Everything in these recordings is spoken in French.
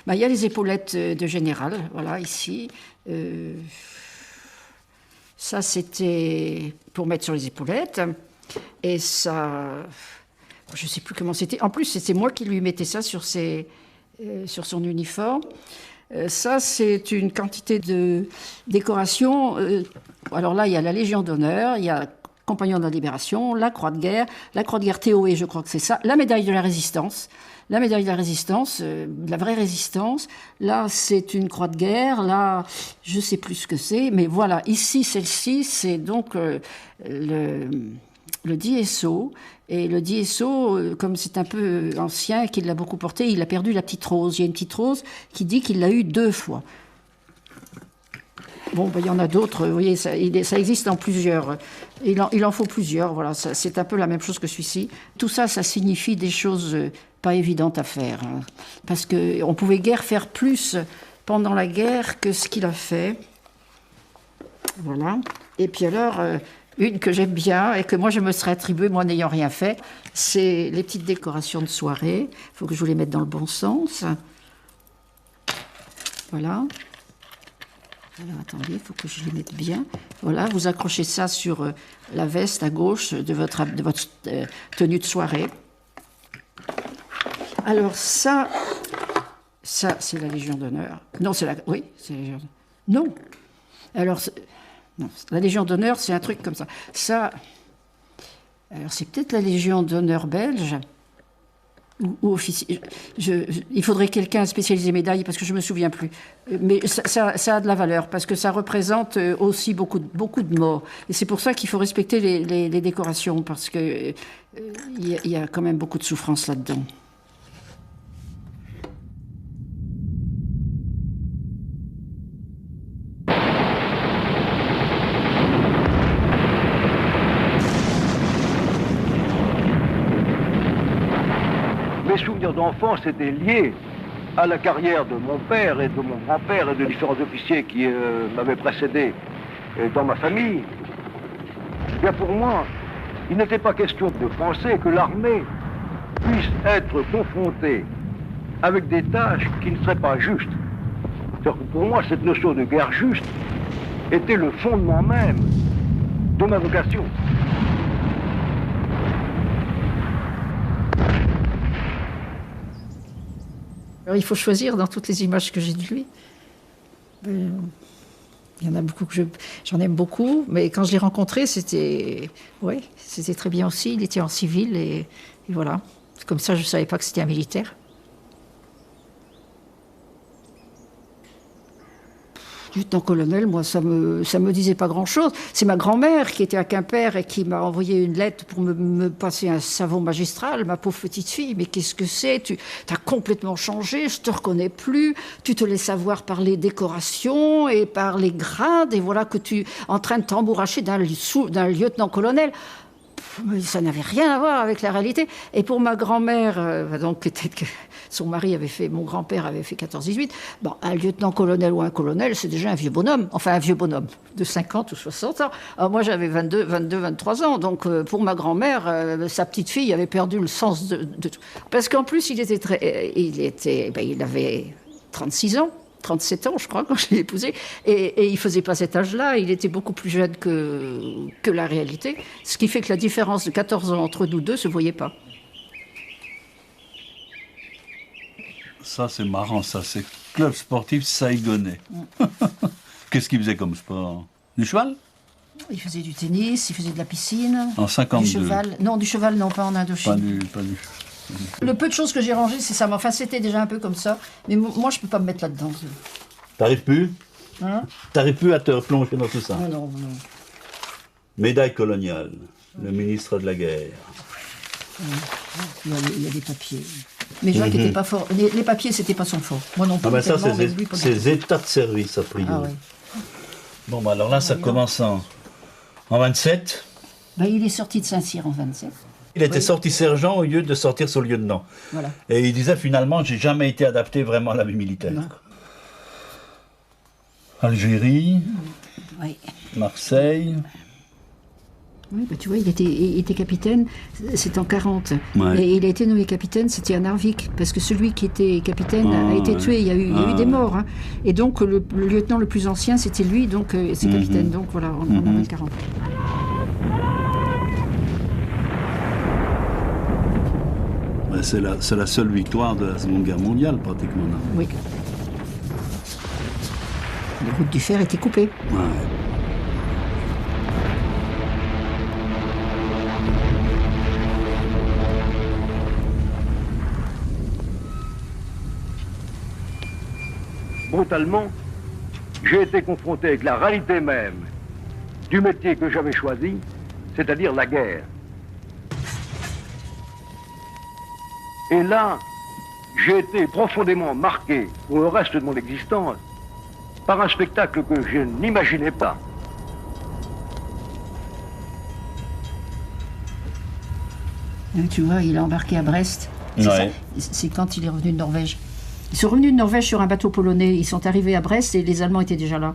Il y a les épaulettes de général, voilà, ici. Ça, c'était pour mettre sur les épaulettes. Et ça, je ne sais plus comment c'était. En plus, c'était moi qui lui mettais ça sur son uniforme. Ça, c'est une quantité de décoration. Alors là, il y a la Légion d'honneur, il y a Compagnon de la Libération, la Croix de guerre Théoé, je crois que c'est ça, la médaille de la Résistance. La médaille de la Résistance, de la vraie Résistance. Là, c'est une croix de guerre. Là, je ne sais plus ce que c'est. Mais voilà, ici, celle-ci, c'est donc le DSO. Et le DSO, comme c'est un peu ancien et qu'il l'a beaucoup porté, il a perdu la petite rose. Il y a une petite rose qui dit qu'il l'a eu 2 fois. Bon, il y en a d'autres, vous voyez, ça existe en plusieurs. Il en faut plusieurs, voilà, c'est un peu la même chose que celui-ci. Tout ça, ça signifie des choses pas évidentes à faire. Hein, parce qu'on ne pouvait guère faire plus pendant la guerre que ce qu'il a fait. Voilà. Et puis alors, une que j'aime bien et que moi je me serais attribuée, moi n'ayant rien fait, c'est les petites décorations de soirée. Il faut que je vous les mette dans le bon sens. Voilà. Alors attendez, il faut que je les mette bien. Voilà, vous accrochez ça sur la veste à gauche de votre tenue de soirée. Alors ça c'est la Légion d'honneur. Non, oui, c'est la Légion d'honneur. Non. Alors, non, la Légion d'honneur, c'est un truc comme ça. Ça, alors c'est peut-être la Légion d'honneur belge. Ou officier. Il faudrait quelqu'un spécialisé médaille parce que je ne me souviens plus. Mais ça a de la valeur parce que ça représente aussi beaucoup de morts. Et c'est pour ça qu'il faut respecter les décorations parce que il y a quand même beaucoup de souffrance là-dedans. Mes souvenirs d'enfance étaient liés à la carrière de mon père et de mon grand-père et de différents officiers qui m'avaient précédé dans ma famille. Bien pour moi, il n'était pas question de penser que l'armée puisse être confrontée avec des tâches qui ne seraient pas justes. Pour moi, cette notion de guerre juste était le fondement même de ma vocation. Alors, il faut choisir dans toutes les images que j'ai de lui. Il y en a beaucoup j'en aime beaucoup, mais quand je l'ai rencontré, c'était très bien aussi. Il était en civil et voilà. Comme ça, je ne savais pas que c'était un militaire. Lieutenant-colonel, moi, ça me disait pas grand-chose. C'est ma grand-mère qui était à Quimper et qui m'a envoyé une lettre pour me passer un savon magistral. Ma pauvre petite fille, mais qu'est-ce que c'est? Tu as complètement changé, je te reconnais plus. Tu te laisses avoir par les décorations et par les grades et voilà que tu es en train de t'embourracher d'un lieutenant-colonel. Mais ça n'avait rien à voir avec la réalité. Et pour ma grand-mère, donc peut-être que son mari mon grand-père avait fait 14-18, bon, un lieutenant-colonel ou un colonel, c'est déjà un vieux bonhomme. Enfin, un vieux bonhomme de 50 ou 60 ans. Alors, moi, j'avais 23 ans. Donc, pour ma grand-mère, sa petite fille avait perdu le sens de tout. Parce qu'en plus, il avait 36 ans. 37 ans, je crois, quand je l'ai épousé. Et il ne faisait pas cet âge-là. Il était beaucoup plus jeune que la réalité. Ce qui fait que la différence de 14 ans entre nous deux ne se voyait pas. Ça, c'est marrant, ça. C'est club sportif Saïgonais. Qu'est-ce qu'il faisait comme sport? Du cheval? Il faisait du tennis, il faisait de la piscine. En 52. Du cheval. Non, du cheval, non, pas en Indochine. Pas du. Le peu de choses que j'ai rangées, c'est ça. Enfin, c'était déjà un peu comme ça. Mais moi, je ne peux pas me mettre là-dedans. T'arrives plus? Hein? T'arrives plus à te plonger dans tout ça? Non. Médaille coloniale, le ministre de la guerre. Il y a des papiers. Mais Jacques n'était pas fort. Les papiers, c'était pas son fort. Moi non plus. Ah ben ça, c'est ses états de service, a priori. Ah ouais. Bon, ben alors là, ça commence en 27. Ben, il est sorti de Saint-Cyr en 27. Il était sorti sergent au lieu de sortir sur lieutenant. Voilà. Et il disait finalement, j'ai jamais été adapté vraiment à la vie militaire. Non. Algérie, Oui. Marseille. Oui, bah, tu vois, il était capitaine, c'est en 40. Ouais. Et il a été nommé capitaine, c'était à Narvik, parce que celui qui était capitaine a été ouais. tué, il y a eu des morts. Hein. Et donc, le lieutenant le plus ancien, c'était lui, donc c'est capitaine. Donc voilà, on a le 40. Ouais, c'est la seule victoire de la Seconde Guerre mondiale, pratiquement. Non? Oui. Les routes du fer étaient coupées. Ouais. Brutalement, j'ai été confronté avec la réalité même du métier que j'avais choisi, c'est-à-dire la guerre. Et là, j'ai été profondément marqué pour le reste de mon existence par un spectacle que je n'imaginais pas. Tu vois, il a embarqué à Brest. C'est Ouais. ça. C'est quand il est revenu de Norvège. Ils sont revenus de Norvège sur un bateau polonais. Ils sont arrivés à Brest et les Allemands étaient déjà là.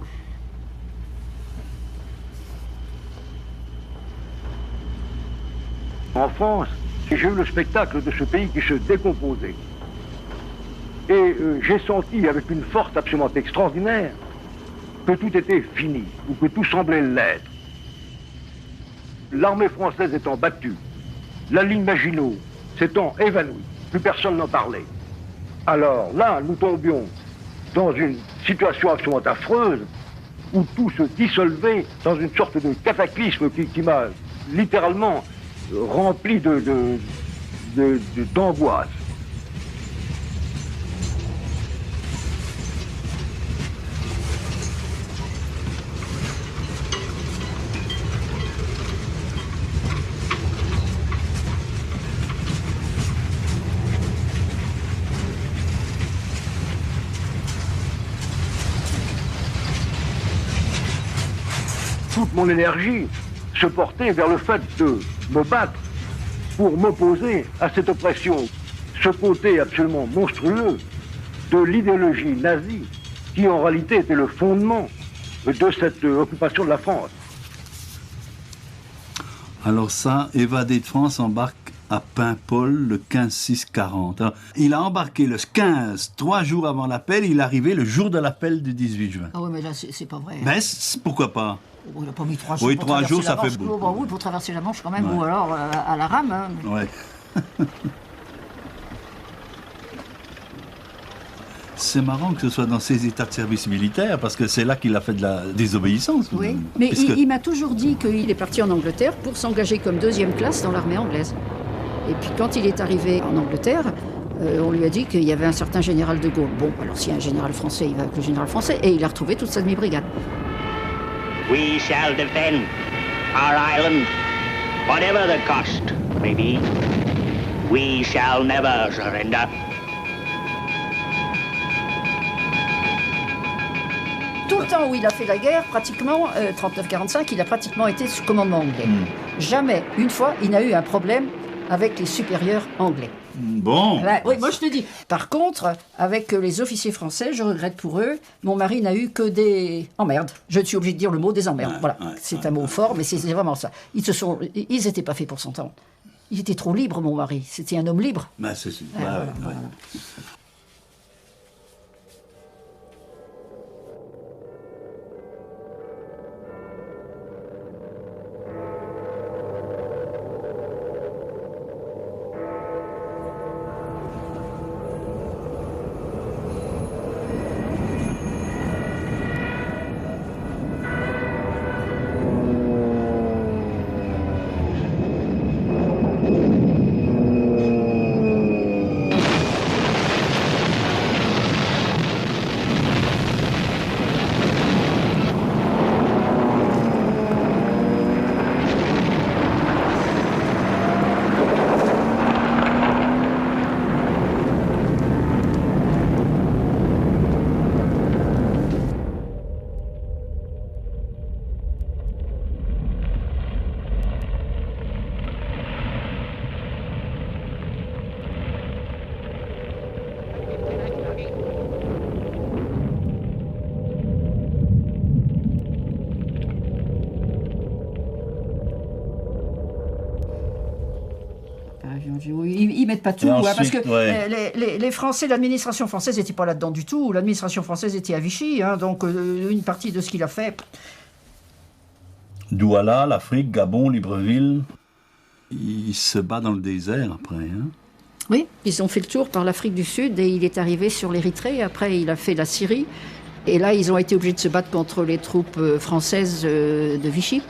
En France, j'ai eu le spectacle de ce pays qui se décomposait. Et j'ai senti avec une force absolument extraordinaire que tout était fini, ou que tout semblait l'être. L'armée française étant battue, la ligne Maginot s'étant évanouie, plus personne n'en parlait. Alors là, nous tombions dans une situation absolument affreuse, où tout se dissolvait dans une sorte de cataclysme qui m'a littéralement rempli d'angoisse. Toute mon énergie se portait vers le fait de me battre pour m'opposer à cette oppression, ce côté absolument monstrueux de l'idéologie nazie qui en réalité était le fondement de cette occupation de la France. Alors ça, évadé de France embarque à Paimpol le 15-6-40. Alors, il a embarqué le 15, 3 jours avant l'appel, il est arrivé le jour de l'appel du 18 juin. Ah oui, mais là, c'est pas vrai. Ben, pourquoi pas? Oh, il n'a pas mis 3 jours. Oui, pour 3 traverser jours, la ça fait Manche. beaucoup. Oh, bah oui, pour traverser la Manche quand même, Ouais. ou alors à la rame. Hein. Ouais. C'est marrant que ce soit dans ses états de service militaire, parce que c'est là qu'il a fait de la désobéissance. Oui, mais Puisque- il m'a toujours dit qu'il est parti en Angleterre pour s'engager comme 2e classe dans l'armée anglaise. Et puis quand il est arrivé en Angleterre, on lui a dit qu'il y avait un certain général de Gaulle. Bon, alors s'il y a un général français, il va avec le général français, et il a retrouvé toute sa demi-brigade. We shall defend our island, whatever the cost may be. We shall never surrender. Tout le temps où il a fait la guerre, pratiquement, 39-45, il a pratiquement été sous commandement anglais. Jamais, une fois, il n'a eu un problème avec les supérieurs anglais. Bon. Ouais, oui, moi je te dis. Par contre, avec les officiers français, je regrette pour eux, mon mari n'a eu que des emmerdes. Je suis obligé de dire le mot des emmerdes. Voilà, c'est un mot fort, mais c'est vraiment ça. Ils n'étaient pas faits pour s'entendre. Il était trop libre, mon mari. C'était un homme libre. Ben, c'est sûr. Ouais, Ouais, voilà, ouais. voilà. ils mettent pas tout, Et ensuite, parce que ouais. les Français, l'administration française n'était pas là-dedans du tout. L'administration française était à Vichy, donc une partie de ce qu'il a fait. Douala, l'Afrique, Gabon, Libreville. Il se bat dans le désert après. Hein. Oui, ils ont fait le tour par l'Afrique du Sud et il est arrivé sur l'Érythrée. Après, il a fait la Syrie. Et là, ils ont été obligés de se battre contre les troupes françaises de Vichy.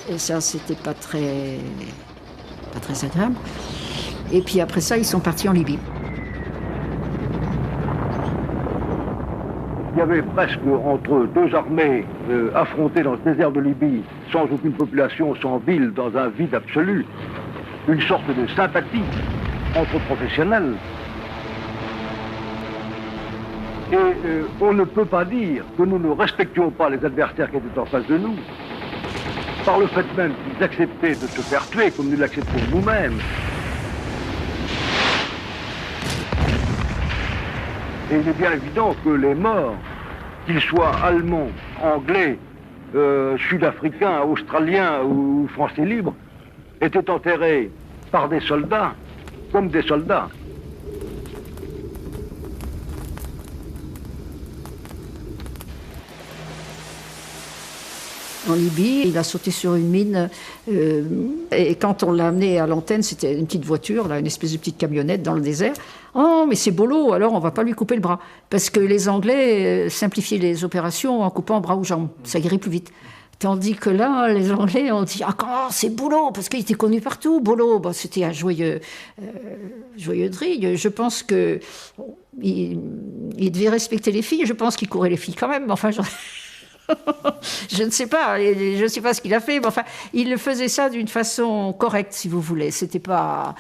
Et ça, c'était pas très agréable. Et puis après ça, ils sont partis en Libye. Il y avait presque entre deux armées affrontées dans ce désert de Libye, sans aucune population, sans ville, dans un vide absolu, une sorte de sympathie entre professionnels. Et on ne peut pas dire que nous ne respections pas les adversaires qui étaient en face de nous, par le fait même qu'ils acceptaient de se faire tuer comme nous l'acceptons nous-mêmes. Et il est bien évident que les morts, qu'ils soient allemands, anglais, sud-africains, australiens ou français libres, étaient enterrés par des soldats comme des soldats. En Libye, il a sauté sur une mine et quand on l'a amené à l'antenne, c'était une petite voiture, là, une espèce de petite camionnette dans le désert. Oh, mais c'est Bolo, alors on va pas lui couper le bras. Parce que les Anglais simplifiaient les opérations en coupant bras ou jambes. Ça guérit plus vite. Tandis que là, les Anglais ont dit « Ah, comment c'est Bolo ?» Parce qu'il était connu partout, Bolo. Bon, c'était un joyeux drill. Je pense que il devait respecter les filles. Je pense qu'il courait les filles quand même. Enfin, je ne sais pas, je ne sais pas ce qu'il a fait, mais enfin, il faisait ça d'une façon correcte, si vous voulez. C'était pas...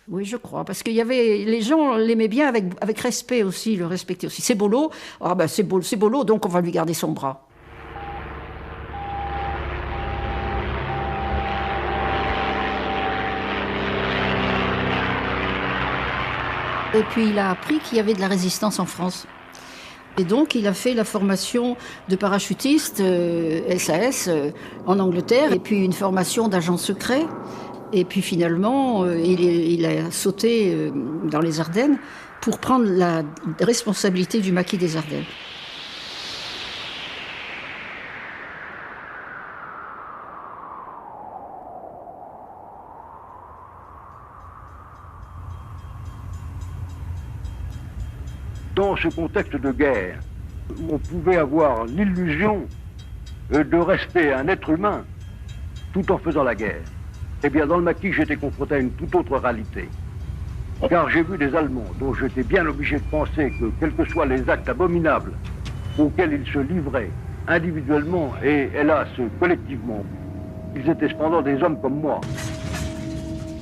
oui, je crois, parce qu'il y avait... Les gens l'aimaient bien avec respect aussi, le respectaient aussi. C'est Bolo, ah ben c'est Bolo, donc on va lui garder son bras. Et puis il a appris qu'il y avait de la résistance en France. Et donc, il a fait la formation de parachutiste SAS en Angleterre, et puis une formation d'agent secret. Et puis finalement, il a sauté dans les Ardennes pour prendre la responsabilité du maquis des Ardennes. Dans ce contexte de guerre, où on pouvait avoir l'illusion de rester un être humain tout en faisant la guerre, eh bien dans le maquis j'étais confronté à une toute autre réalité. Car j'ai vu des Allemands dont j'étais bien obligé de penser que quels que soient les actes abominables auxquels ils se livraient individuellement et hélas collectivement, ils étaient cependant des hommes comme moi.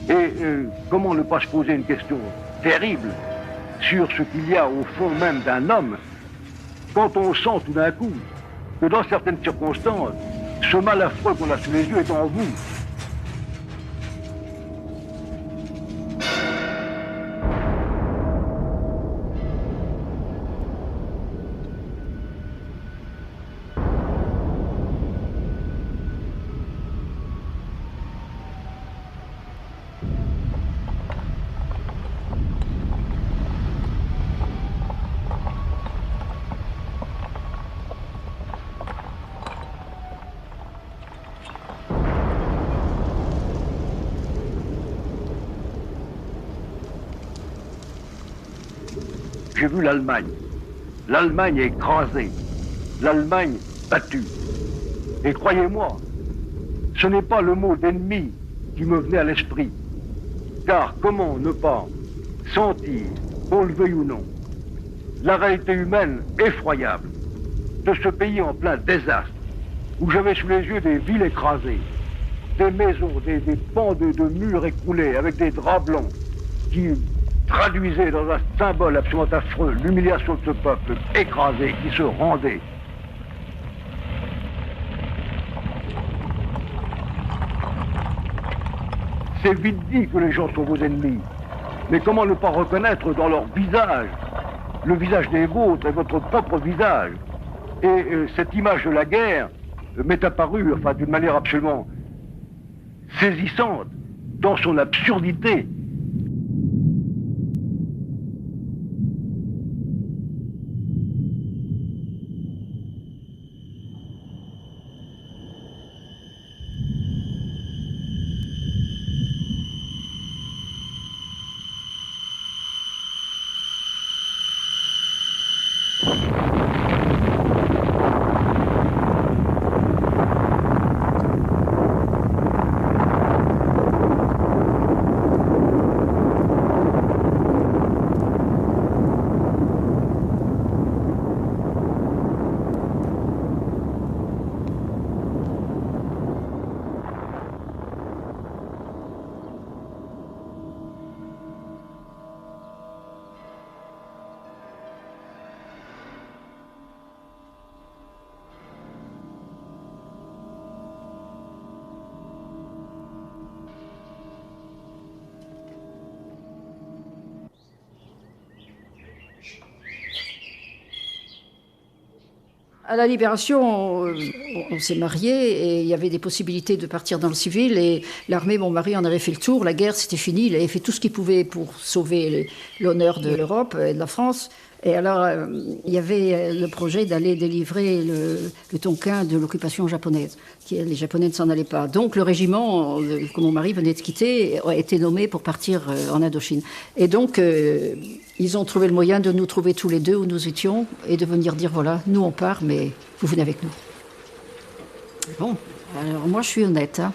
Et comment ne pas se poser une question terrible sur ce qu'il y a au fond même d'un homme, quand on sent tout d'un coup que dans certaines circonstances, ce mal affreux qu'on a sous les yeux est en vous. J'ai vu l'Allemagne. L'Allemagne écrasée. L'Allemagne battue. Et croyez-moi, ce n'est pas le mot d'ennemi qui me venait à l'esprit. Car comment ne pas sentir, qu'on le veuille ou non, la réalité humaine effroyable de ce pays en plein désastre, où j'avais sous les yeux des villes écrasées, des maisons, des pans de murs écroulés avec des draps blancs qui traduisait dans un symbole absolument affreux l'humiliation de ce peuple écrasé qui se rendait. C'est vite dit que les gens sont vos ennemis, mais comment ne pas reconnaître dans leur visage le visage des vôtres et votre propre visage? Et cette image de la guerre m'est apparue, enfin d'une manière absolument saisissante, dans son absurdité À la Libération, on s'est mariés et il y avait des possibilités de partir dans le civil. Et l'armée, mon mari en avait fait le tour. La guerre, c'était fini. Il avait fait tout ce qu'il pouvait pour sauver l'honneur de l'Europe et de la France. Et alors, il y avait le projet d'aller délivrer le Tonkin de l'occupation japonaise. Les Japonais ne s'en allaient pas. Donc, le régiment que mon mari venait de quitter a été nommé pour partir en Indochine. Et donc, ils ont trouvé le moyen de nous trouver tous les deux où nous étions et de venir dire, voilà, nous on part, mais vous venez avec nous. Bon, alors moi je suis honnête. Hein.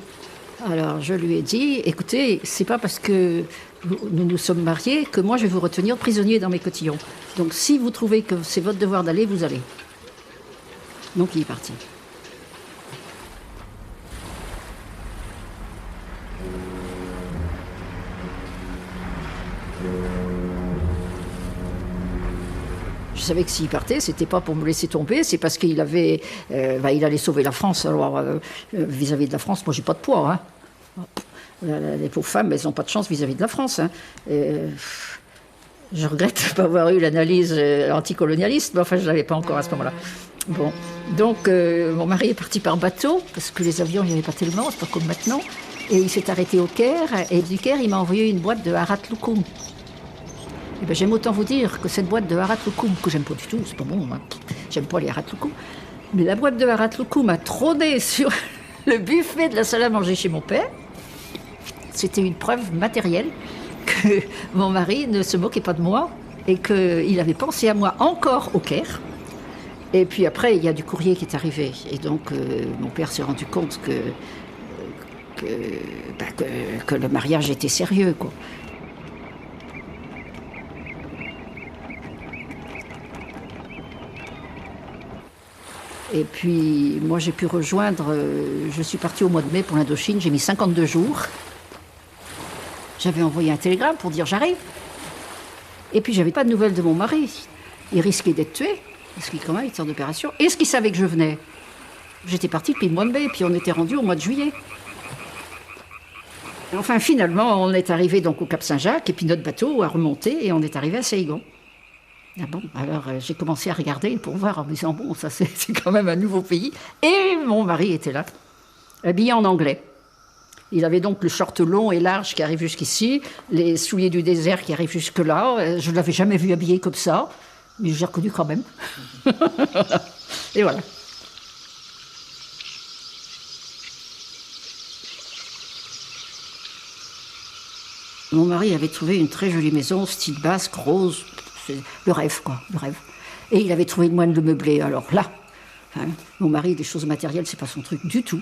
Alors je lui ai dit, écoutez, c'est pas parce que nous nous sommes mariés que moi je vais vous retenir prisonnier dans mes cotillons. Donc si vous trouvez que c'est votre devoir d'aller, vous allez. Donc il est parti. Je savais que s'il partait, c'était pas pour me laisser tomber, c'est parce qu'il avait, il allait sauver la France. Alors vis-à-vis de la France, moi j'ai pas de poids. Hein. Les pauvres femmes, elles n'ont pas de chance vis-à-vis de la France. Hein. Je regrette de ne pas avoir eu l'analyse anticolonialiste, mais enfin je l'avais pas encore à ce moment-là. Bon, donc mon mari est parti par bateau parce que les avions il n'y avait pas tellement, c'est pas comme maintenant. Et il s'est arrêté au Caire et du Caire il m'a envoyé une boîte de Harat Loukoum. Eh ben, j'aime autant vous dire que cette boîte de Harat Loukoum, que j'aime pas du tout, c'est pas bon, hein. J'aime pas les Harat Loukoum, mais la boîte de Harat Loukoum a trôné sur le buffet de la salle à manger chez mon père. C'était une preuve matérielle que mon mari ne se moquait pas de moi et qu'il avait pensé à moi encore au Caire. Et puis après, il y a du courrier qui est arrivé. Et donc, mon père s'est rendu compte que le mariage était sérieux, quoi. Et puis, moi, j'ai pu rejoindre... je suis partie au mois de mai pour l'Indochine. J'ai mis 52 jours. J'avais envoyé un télégramme pour dire « j'arrive ». Et puis, j'avais pas de nouvelles de mon mari. Il risquait d'être tué, parce qu'il quand même était en opération. Est-ce qu'il savait que je venais? J'étais partie depuis le mois de mai, puis on était rendu au mois de juillet. Enfin, finalement, on est arrivé donc au Cap Saint-Jacques, et puis notre bateau a remonté, et on est arrivé à Saigon. Ah bon, alors j'ai commencé à regarder pour voir en me disant, bon, ça c'est quand même un nouveau pays. Et mon mari était là, habillé en anglais. Il avait donc le short long et large qui arrive jusqu'ici, les souliers du désert qui arrivent jusque-là. Je ne l'avais jamais vu habillé comme ça, mais je l'ai reconnu quand même. Et voilà. Mon mari avait trouvé une très jolie maison, style basque, rose, le rêve, quoi, le rêve. Et il avait trouvé une moine de meublé, alors là, hein, mon mari, des choses matérielles, c'est pas son truc du tout.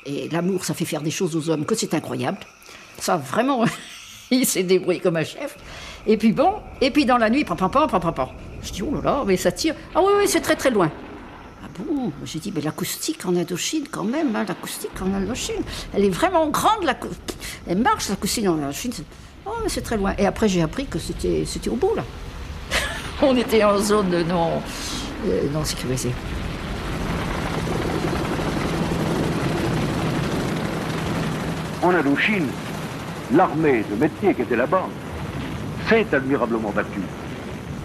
Et l'amour, ça fait faire des choses aux hommes que c'est incroyable. Ça, vraiment, il s'est débrouillé comme un chef. Et puis bon, et puis dans la nuit, pam. Je dis, oh là là, mais ça tire. Ah oui, c'est très très loin. Ah bon, j'ai dit, mais l'acoustique en Indochine quand même, hein, l'acoustique en Indochine, elle est vraiment grande, elle marche l'acoustique en Indochine. Oh, mais c'est très loin. Et après, j'ai appris que c'était au bout, là. On était en zone non sécurisée. En Indochine, l'armée de métier qui était là-bas s'est admirablement battue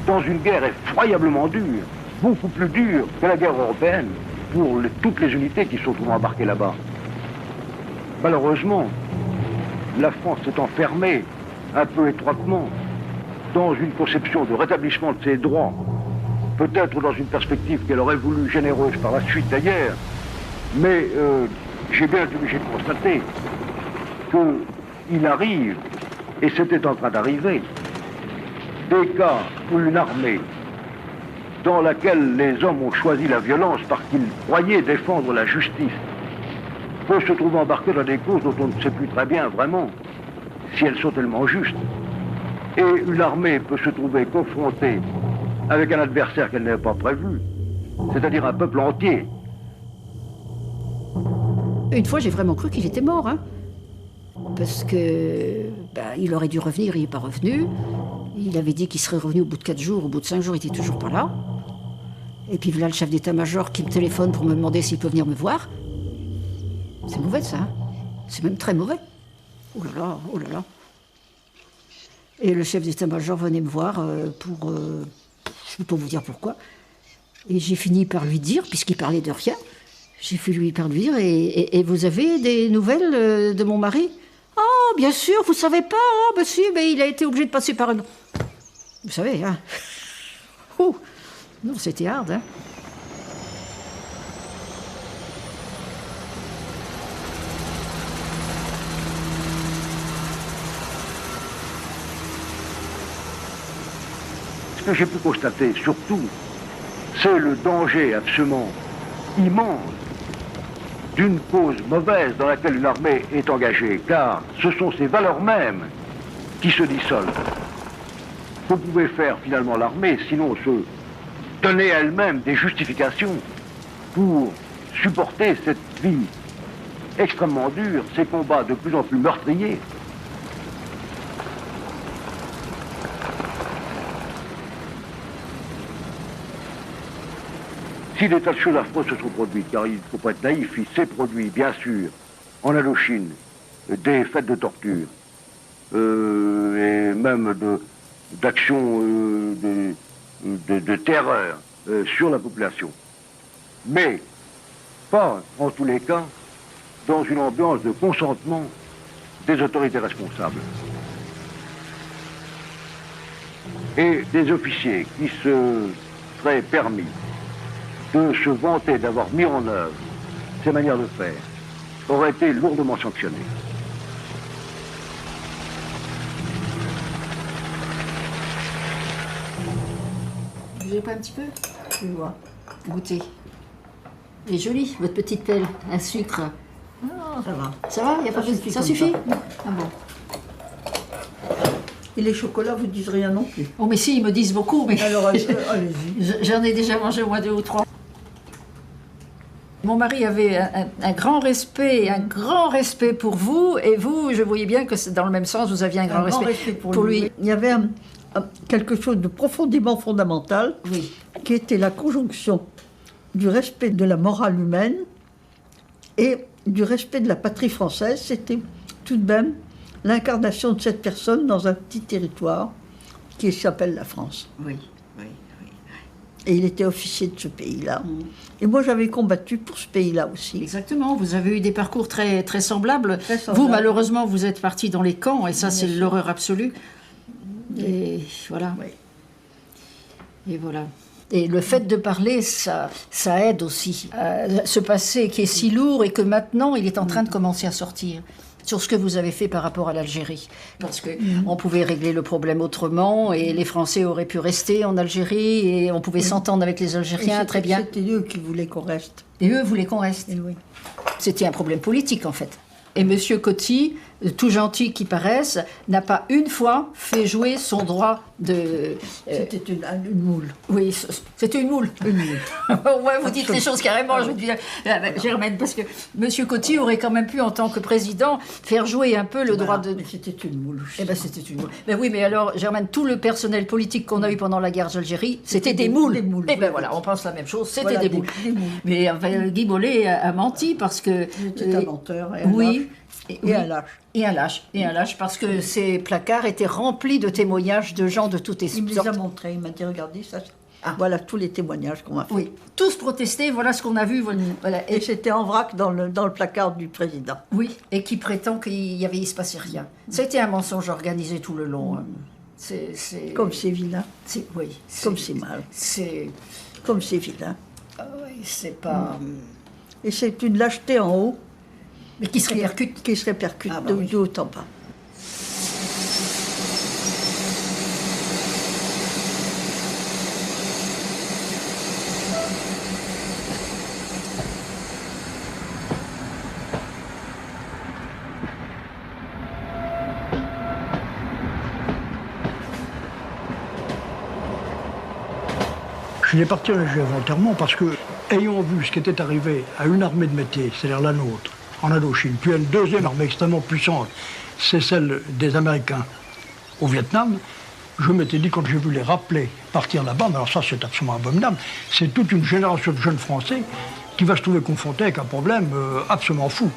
dans une guerre effroyablement dure, beaucoup plus dure que la guerre européenne pour toutes les unités qui sont embarquées là-bas. Malheureusement, la France s'est enfermée un peu étroitement dans une conception de rétablissement de ses droits, peut-être dans une perspective qu'elle aurait voulu généreuse par la suite d'ailleurs, mais j'ai bien été obligé de constater qu'il arrive, et c'était en train d'arriver, des cas où une armée dans laquelle les hommes ont choisi la violence parce qu'ils croyaient défendre la justice, peut se trouver embarqué dans des causes dont on ne sait plus très bien vraiment si elles sont tellement justes. Et une armée peut se trouver confrontée avec un adversaire qu'elle n'avait pas prévu, c'est-à-dire un peuple entier. Une fois, j'ai vraiment cru qu'il était mort, hein. Parce que il aurait dû revenir, il n'est pas revenu. Il avait dit qu'il serait revenu au bout de 4 jours, au bout de 5 jours, il était toujours pas là. Et puis voilà le chef d'état-major qui me téléphone pour me demander s'il peut venir me voir. C'est mauvais ça, hein. C'est même très mauvais. Oh là là, oh là là. Et le chef d'état-major venait me voir pour... je ne peux pas vous dire pourquoi. Et j'ai fini par lui dire, puisqu'il parlait de rien, j'ai fini par lui dire, et vous avez des nouvelles de mon mari? Ah, bien sûr, vous savez pas, hein, bah si, mais il a été obligé de passer par un... Vous savez, hein. Ouh. Non, c'était hard, hein. Ce que j'ai pu constater, surtout, c'est le danger absolument immense d'une cause mauvaise dans laquelle une armée est engagée, car ce sont ses valeurs mêmes qui se dissolvent. Vous pouvez faire finalement l'armée, sinon se donner elle-même des justifications pour supporter cette vie extrêmement dure, ces combats de plus en plus meurtriers. Si des tas de choses affreuses se sont produites, car il ne faut pas être naïf, il s'est produit, bien sûr, en Indochine, des faits de torture, et même d'actions de terreur sur la population. Mais pas, en tous les cas, dans une ambiance de consentement des autorités responsables. Et des officiers qui se seraient permis de se vanter d'avoir mis en œuvre ces manières de faire auraient été lourdement sanctionnés. Vous voulez pas un petit peu? Je vais voir. Goûter. Elle est jolie, votre petite pelle. Un sucre. Ah, ça va. Ça va? Y a pas Ça suffit ça comme suffit? ça. Ah bon. Et les chocolats, vous ne disent rien non plus. Oh, mais si, ils me disent beaucoup, mais Alors, allez-y. j'en ai déjà mangé au moins 2 ou 3. Mon mari avait un grand respect pour vous, et vous, je voyais bien que dans le même sens, vous aviez un grand respect pour lui. Il y avait quelque chose de profondément fondamental, Oui. qui était la conjonction du respect de la morale humaine et du respect de la patrie française. C'était tout de même l'incarnation de cette personne dans un petit territoire qui s'appelle la France. Oui. Et il était officier de ce pays-là. Et moi, j'avais combattu pour ce pays-là aussi. Exactement, vous avez eu des parcours très, très semblables. Très semblables. Vous, malheureusement, vous êtes parti dans les camps, et ça, Bien c'est sûr. l'horreur absolue. Et voilà. Oui. Et voilà. Et le fait de parler, ça aide aussi. Ce passé qui est si lourd et que maintenant, il est en train de commencer à sortir. Sur ce que vous avez fait par rapport à l'Algérie. Parce qu'on pouvait régler le problème autrement, et les Français auraient pu rester en Algérie, et on pouvait s'entendre avec les Algériens très bien. C'était eux qui voulaient qu'on reste. Et eux voulaient qu'on reste. Et oui. C'était un problème politique, en fait. Et Monsieur Coty, tout gentil qu'il paraisse, n'a pas une fois fait jouer son droit de... C'était une moule. Oui, c'était une moule. Une moule. Ouais, vous dites les choses carrément, je dis, Germaine, parce que Monsieur Coty aurait quand même pu, en tant que président, faire jouer un peu le droit de... Mais c'était une moule. Eh ben, c'était une moule. Mais oui, mais alors, Germaine, tout le personnel politique qu'on a eu pendant la guerre d'Algérie, c'était des moules. Des moules. Eh ben voilà, on pense la même chose, c'était Voilà, des moules. des moules. Mais enfin, Guy Mollet a menti parce que... C'était un menteur et un oui. lâche. Et un lâche. Et un lâche, parce que ces placards étaient remplis de témoignages de gens de toutes Il me les a sortes. montrés, il m'a dit, regardez, ça, Ah. voilà tous les témoignages qu'on m'a fait. Oui, tous protestaient, voilà ce qu'on a vu. Voilà. Et c'était en vrac dans le placard du président. Oui, et qui prétend il se passait rien. C'était un mensonge organisé tout le long. hein. C'est Comme c'est vilain, oui, comme c'est mal, C'est comme c'est vilain. oui, c'est pas Et c'est une lâcheté en haut mais qui se répercute. qui se répercute Ah bah oui. de haut en bas. Je suis parti en Algérie volontairement parce que, ayant vu ce qui était arrivé à une armée de métier, c'est-à-dire la nôtre, en Indochine, puis à une deuxième armée extrêmement puissante, c'est celle des Américains au Vietnam, je m'étais dit, quand j'ai vu les rappeler partir là-bas, mais alors ça c'est absolument abominable, c'est toute une génération de jeunes Français qui va se trouver confronté avec un problème absolument fou.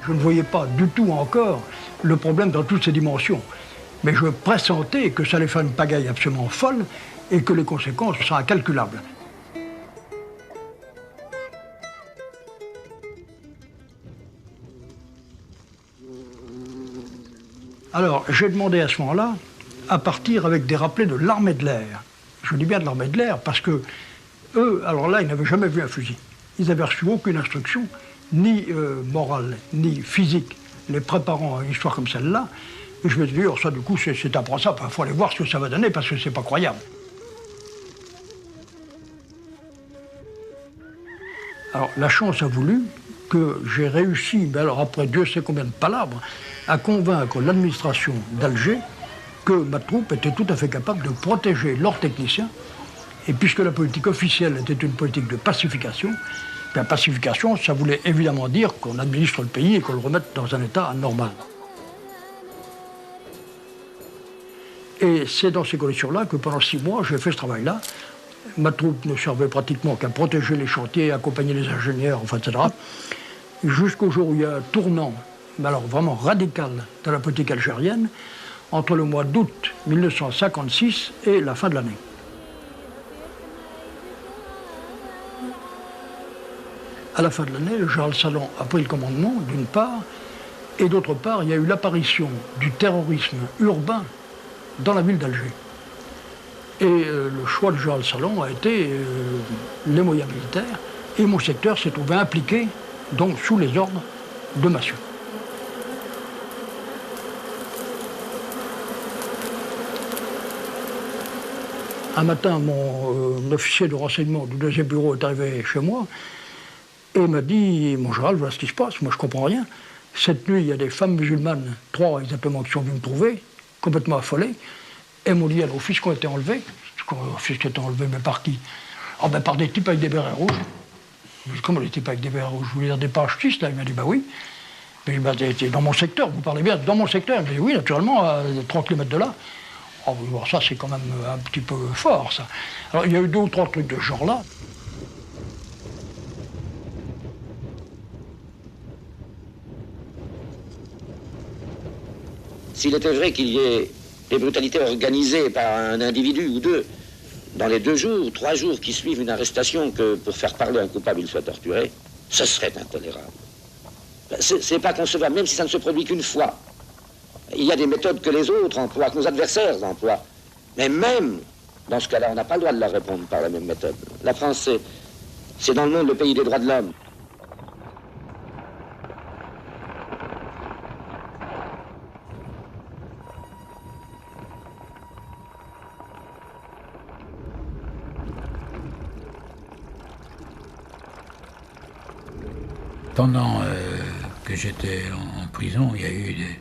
Je ne voyais pas du tout encore le problème dans toutes ses dimensions. Mais je pressentais que ça allait faire une pagaille absolument folle et que les conséquences seraient incalculables. Alors, j'ai demandé à ce moment-là à partir avec des rappelés de l'armée de l'air. Je dis bien de l'armée de l'air parce que eux, alors là, ils n'avaient jamais vu un fusil. Ils n'avaient reçu aucune instruction, ni morale, ni physique, les préparant à une histoire comme celle-là. Et je me suis dit, oh, ça, du coup, c'est impensable. Il faut aller voir ce que ça va donner parce que c'est pas croyable. Alors, la chance a voulu que j'ai réussi, mais alors après Dieu sait combien de palabres, à convaincre l'administration d'Alger que ma troupe était tout à fait capable de protéger leurs techniciens. Et puisque la politique officielle était une politique de pacification, la pacification, ça voulait évidemment dire qu'on administre le pays et qu'on le remette dans un état normal. Et c'est dans ces conditions-là que pendant 6 mois, j'ai fait ce travail-là. Ma troupe ne servait pratiquement qu'à protéger les chantiers, accompagner les ingénieurs, enfin, etc. Jusqu'au jour où il y a un tournant, mais alors vraiment radical, dans la politique algérienne, entre le mois d'août 1956 et la fin de l'année. À la fin de l'année, le général Salan a pris le commandement, d'une part, et d'autre part, il y a eu l'apparition du terrorisme urbain dans la ville d'Alger. Et le choix du général Salan a été les moyens militaires, et mon secteur s'est trouvé impliqué, donc sous les ordres de Massieu. Un matin, mon officier de renseignement du 2e bureau est arrivé chez moi et m'a dit, mon général, voilà ce qui se passe, moi je comprends rien. Cette nuit, il y a des femmes musulmanes, 3 exactement, qui sont venues me trouver, complètement affolées, et m'ont dit, il y a nos fils qui ont été enlevés. Nos fils qui ont été enlevés, mais par qui? Ah ben par des types avec des bérets rouges. Je dis, comment les types avec des bérets rouges? Vous voulez dire des parachutistes, là? Il m'a dit, bah oui. Mais il m'a dit, dans mon secteur, vous parlez bien, dans mon secteur? Il m'a dit, oui, naturellement, à 3 km de là. Oh, oui, bon, ça, c'est quand même un petit peu fort, ça. Alors, il y a eu 2 ou 3 trucs de ce genre-là. S'il était vrai qu'il y ait des brutalités organisées par un individu ou 2, dans les 2 jours, 3 jours qui suivent une arrestation, que pour faire parler un coupable, il soit torturé, ce serait intolérable. C'est pas concevable, même si ça ne se produit qu'une fois. Il y a des méthodes que les autres emploient, que nos adversaires emploient. Mais même dans ce cas-là, on n'a pas le droit de leur répondre par la même méthode. La France, c'est dans le monde le pays des droits de l'homme. Pendant que j'étais en prison, il y a eu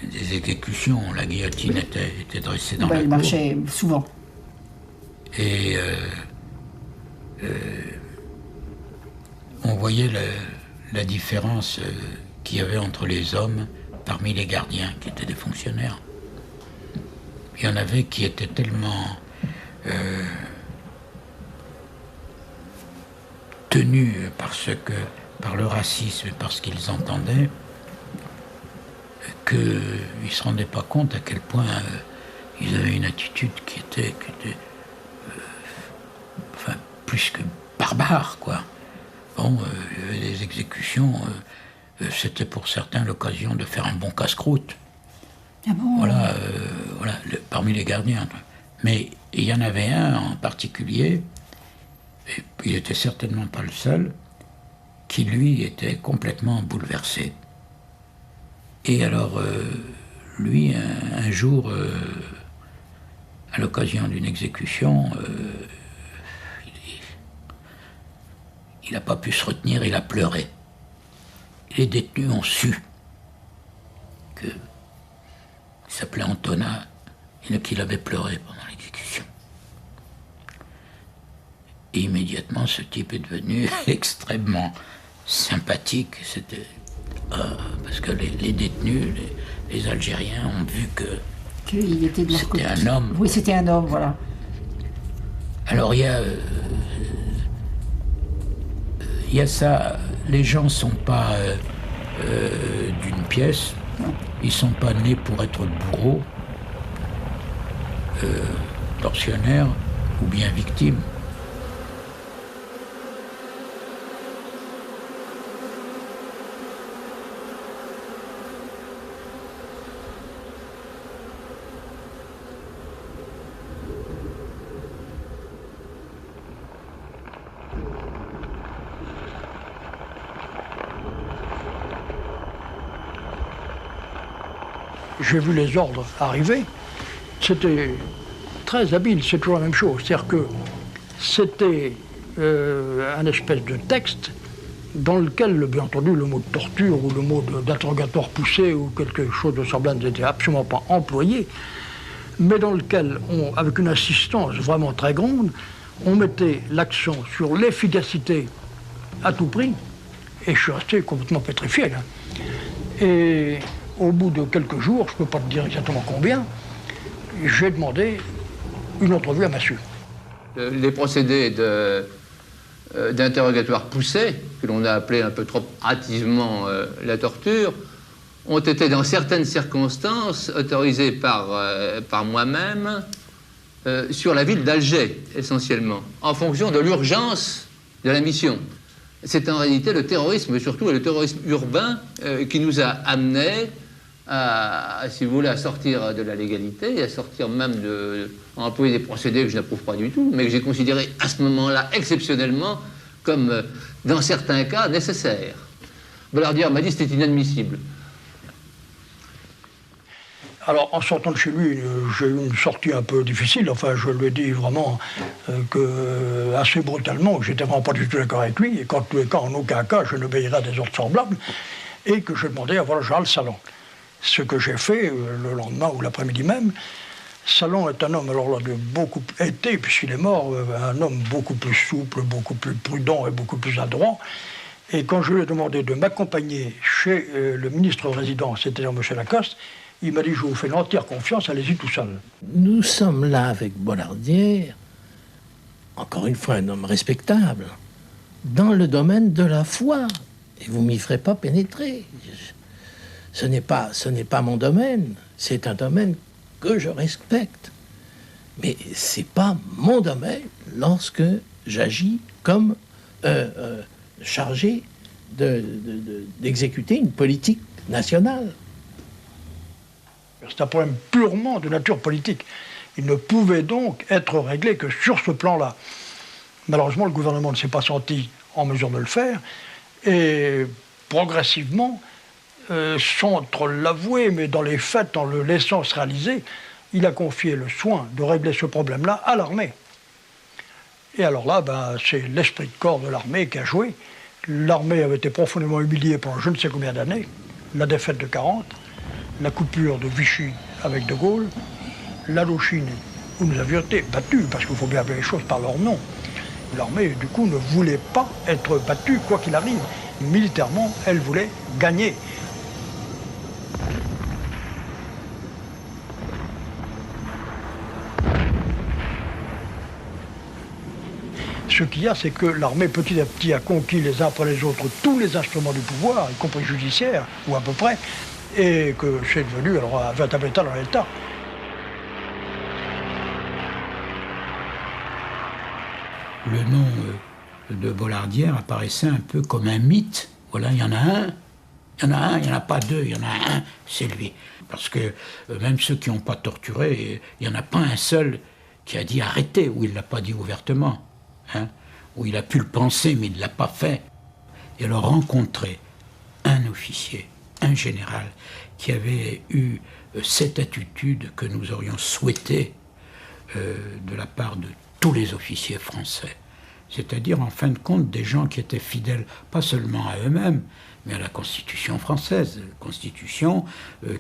des exécutions. La guillotine était dressée dans la cour. Il marchait souvent. Et on voyait la différence qu'il y avait entre les hommes parmi les gardiens, qui étaient des fonctionnaires. Il y en avait qui étaient tellement tenus par le racisme et par ce qu'ils entendaient, qu'ils ne se rendaient pas compte à quel point ils avaient une attitude qui était enfin, plus que barbare, quoi. Bon, les exécutions, c'était pour certains l'occasion de faire un bon casse-croûte. Ah bon? Voilà, parmi les gardiens. Mais il y en avait un en particulier, et il n'était certainement pas le seul, qui lui était complètement bouleversé. Et alors, lui, un jour, à l'occasion d'une exécution, il n'a pas pu se retenir, il a pleuré. Les détenus ont su qu'il s'appelait Antonin, qu'il avait pleuré pendant l'exécution. Et immédiatement, ce type est devenu extrêmement sympathique. C'était parce que les détenus, les Algériens, ont vu qu'il était de leur côté. C'était un homme. Oui, c'était un homme, voilà. Alors il y a ça. Les gens sont pas d'une pièce. Ils sont pas nés pour être bourreaux, tortionnaires ou bien victimes. J'ai vu les ordres arriver. C'était très habile, c'est toujours la même chose. C'est-à-dire que c'était un espèce de texte dans lequel, bien entendu, le mot de torture ou le mot d'interrogatoire poussé ou quelque chose de semblable n'était absolument pas employé, mais dans lequel, avec une insistance vraiment très grande, on mettait l'accent sur l'efficacité à tout prix, et je suis resté complètement pétrifié, là. Et au bout de quelques jours, je ne peux pas te dire exactement combien, j'ai demandé une entrevue à Massu. Les procédés d'interrogatoire poussé, que l'on a appelé un peu trop hâtivement la torture, ont été dans certaines circonstances autorisés par moi-même sur la ville d'Alger, essentiellement, en fonction de l'urgence de la mission. C'est en réalité le terrorisme, surtout le terrorisme urbain, qui nous a amenés à, si vous voulez, à sortir de la légalité, et à sortir même à employer des procédés que je n'approuve pas du tout, mais que j'ai considérés à ce moment-là exceptionnellement comme, dans certains cas, nécessaires. Bollardière m'a dit que c'était inadmissible. Alors, en sortant de chez lui, j'ai eu une sortie un peu difficile. Enfin, je lui ai dit vraiment assez brutalement que j'étais vraiment pas du tout d'accord avec lui, et qu'en tous les cas, en aucun cas, je n'obéirais à des ordres semblables, et que je demandais à voir le général Salon. Ce que j'ai fait le lendemain ou l'après-midi même. Salon est un homme, alors là, puisqu'il est mort, un homme beaucoup plus souple, beaucoup plus prudent et beaucoup plus adroit. Et quand je lui ai demandé de m'accompagner chez le ministre résident, c'est-à-dire M. Lacoste, il m'a dit « Je vous fais l'entière confiance, allez-y tout seul ». Nous sommes là avec Bollardière, encore une fois un homme respectable, dans le domaine de la foi. Et vous ne m'y ferez pas pénétrer. Ce n'est pas mon domaine, c'est un domaine que je respecte. Mais ce n'est pas mon domaine lorsque j'agis comme chargé d'exécuter une politique nationale. C'est un problème purement de nature politique. Il ne pouvait donc être réglé que sur ce plan-là. Malheureusement, le gouvernement ne s'est pas senti en mesure de le faire, et progressivement, sans trop l'avouer, mais dans les faits, en le laissant se réaliser, il a confié le soin de régler ce problème-là à l'armée. Et alors là, c'est l'esprit de corps de l'armée qui a joué. L'armée avait été profondément humiliée pendant je ne sais combien d'années. La défaite de 40, la coupure de Vichy avec De Gaulle, l'Indochine, où nous avions été battus, parce qu'il faut bien appeler les choses par leur nom. L'armée, du coup, ne voulait pas être battue, quoi qu'il arrive. Militairement, elle voulait gagner. Ce qu'il y a, c'est que l'armée, petit à petit, a conquis les uns après les autres tous les instruments du pouvoir, y compris judiciaire, ou à peu près, et que c'est devenu, alors, un véritable État dans l'État. Le nom de Bollardière apparaissait un peu comme un mythe. Voilà, il y en a un, il n'y en a pas deux, il y en a un, c'est lui. Parce que même ceux qui n'ont pas torturé, il n'y en a pas un seul qui a dit arrêtez, ou il ne l'a pas dit ouvertement. Où il a pu le penser, mais il ne l'a pas fait. Et alors rencontrer un officier, un général, qui avait eu cette attitude que nous aurions souhaité de la part de tous les officiers français, c'est-à-dire en fin de compte des gens qui étaient fidèles pas seulement à eux-mêmes, mais à la Constitution française, Constitution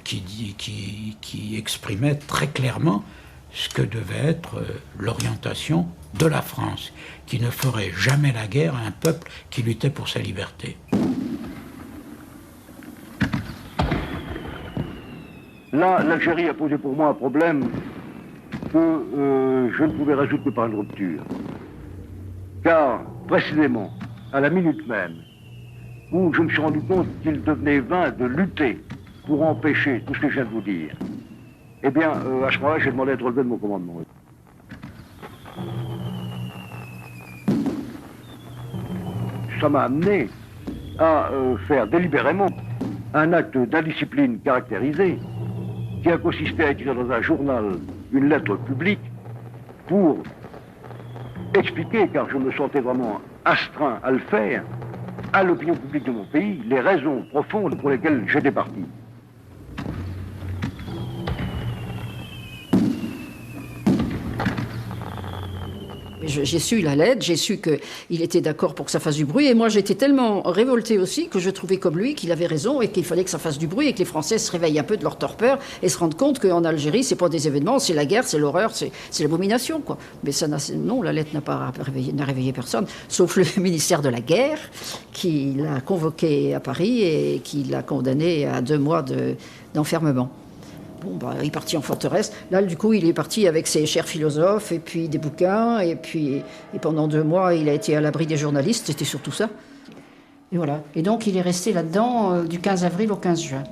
qui exprimait très clairement ce que devait être l'orientation de la France, qui ne ferait jamais la guerre à un peuple qui luttait pour sa liberté. Là, l'Algérie a posé pour moi un problème que je ne pouvais résoudre que par une rupture. Car, précisément, à la minute même, où je me suis rendu compte qu'il devenait vain de lutter pour empêcher tout ce que je viens de vous dire, eh bien, à ce moment-là, j'ai demandé à être relevé de mon commandement. Ça m'a amené à faire délibérément un acte d'indiscipline caractérisé qui a consisté à écrire dans un journal une lettre publique pour expliquer, car je me sentais vraiment astreint à le faire, à l'opinion publique de mon pays, les raisons profondes pour lesquelles j'étais parti. J'ai su la lettre, j'ai su qu'il était d'accord pour que ça fasse du bruit, et moi j'étais tellement révoltée aussi que je trouvais comme lui qu'il avait raison et qu'il fallait que ça fasse du bruit et que les Français se réveillent un peu de leur torpeur et se rendent compte qu'en Algérie, c'est pas des événements, c'est la guerre, c'est l'horreur, c'est l'abomination, quoi. Mais ça non, la lettre n'a réveillé personne, sauf le ministère de la Guerre qui l'a convoqué à Paris et qui l'a condamné à 2 mois d'enfermement. Bon, bah, il est parti en forteresse. Là, du coup, il est parti avec ses chers philosophes et puis des bouquins. Et pendant 2 mois, il a été à l'abri des journalistes. C'était surtout ça. Et voilà. Et donc, il est resté là-dedans du 15 avril au 15 juin.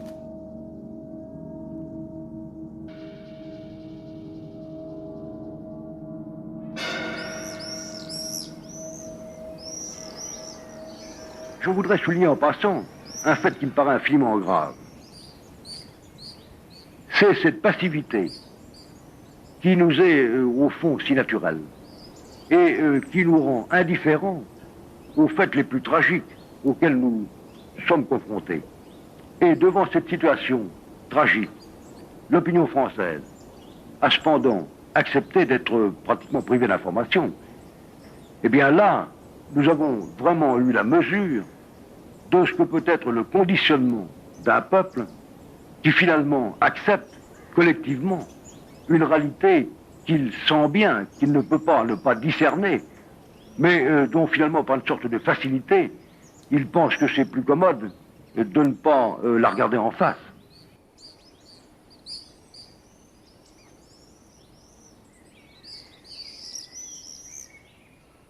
Je voudrais souligner en passant un fait qui me paraît infiniment grave. C'est cette passivité qui nous est, au fond, si naturelle et qui nous rend indifférents aux faits les plus tragiques auxquels nous sommes confrontés. Et devant cette situation tragique, l'opinion française a cependant accepté d'être pratiquement privée d'informations. Eh bien là, nous avons vraiment eu la mesure de ce que peut être le conditionnement d'un peuple qui finalement accepte collectivement une réalité qu'il sent bien, qu'il ne peut pas ne pas discerner, mais dont finalement, par une sorte de facilité, il pense que c'est plus commode de ne pas la regarder en face.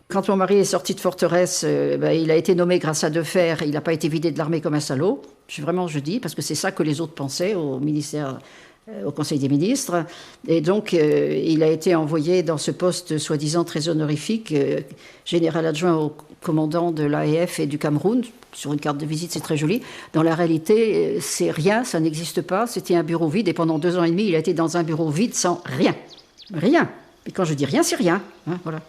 Quand mon mari est sorti de forteresse, il a été nommé grâce à Defer. Il n'a pas été vidé de l'armée comme un salaud. Je dis, parce que c'est ça que les autres pensaient au ministère, au Conseil des ministres. Et donc, il a été envoyé dans ce poste soi-disant très honorifique, général adjoint au commandant de l'AEF et du Cameroun. Sur une carte de visite, c'est très joli. Dans la réalité, c'est rien, ça n'existe pas. C'était un bureau vide et pendant 2 ans et demi, il a été dans un bureau vide sans rien. Rien. Et quand je dis rien, c'est rien. Hein, voilà.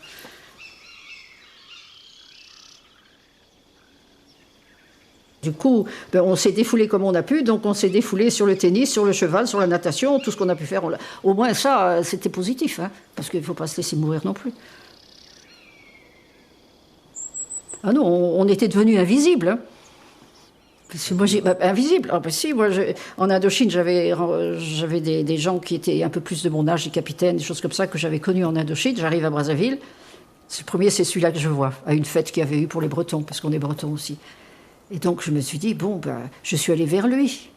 Du coup, on s'est défoulé comme on a pu, donc on s'est défoulé sur le tennis, sur le cheval, sur la natation, tout ce qu'on a pu faire. Au moins ça, c'était positif, hein, parce qu'il ne faut pas se laisser mourir non plus. Ah non, on était devenus invisibles. Hein. Parce que moi, invisible. Ah, ben si, moi, en Indochine, j'avais des gens qui étaient un peu plus de mon âge, des capitaines, des choses comme ça, que j'avais connus en Indochine. J'arrive à Brazzaville. Le premier, c'est celui-là que je vois, à une fête qu'il y avait eu pour les Bretons, parce qu'on est Bretons aussi. Et donc, je me suis dit, je suis allée vers lui.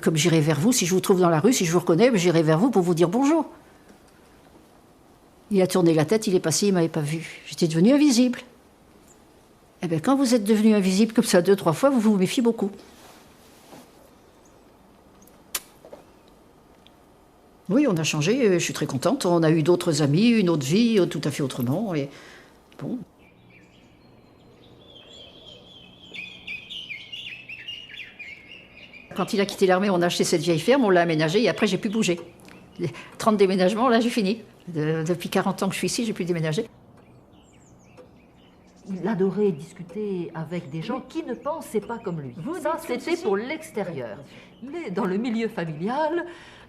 Comme j'irai vers vous, si je vous trouve dans la rue, si je vous reconnais, j'irai vers vous pour vous dire bonjour. Il a tourné la tête, il est passé, il ne m'avait pas vu. J'étais devenue invisible. Eh bien, quand vous êtes devenu invisible comme ça 2-3 fois, vous vous méfiez beaucoup. Oui, on a changé, je suis très contente. On a eu d'autres amis, une autre vie, tout à fait autrement. Et bon. Quand il a quitté l'armée, on a acheté cette vieille ferme, on l'a aménagée et après j'ai pu bouger. 30 déménagements, là j'ai fini. Depuis 40 ans que je suis ici, j'ai pu déménager. Il adorait discuter avec des gens qui ne pensaient pas comme lui. Ça, c'était pour l'extérieur. Mais dans le milieu familial,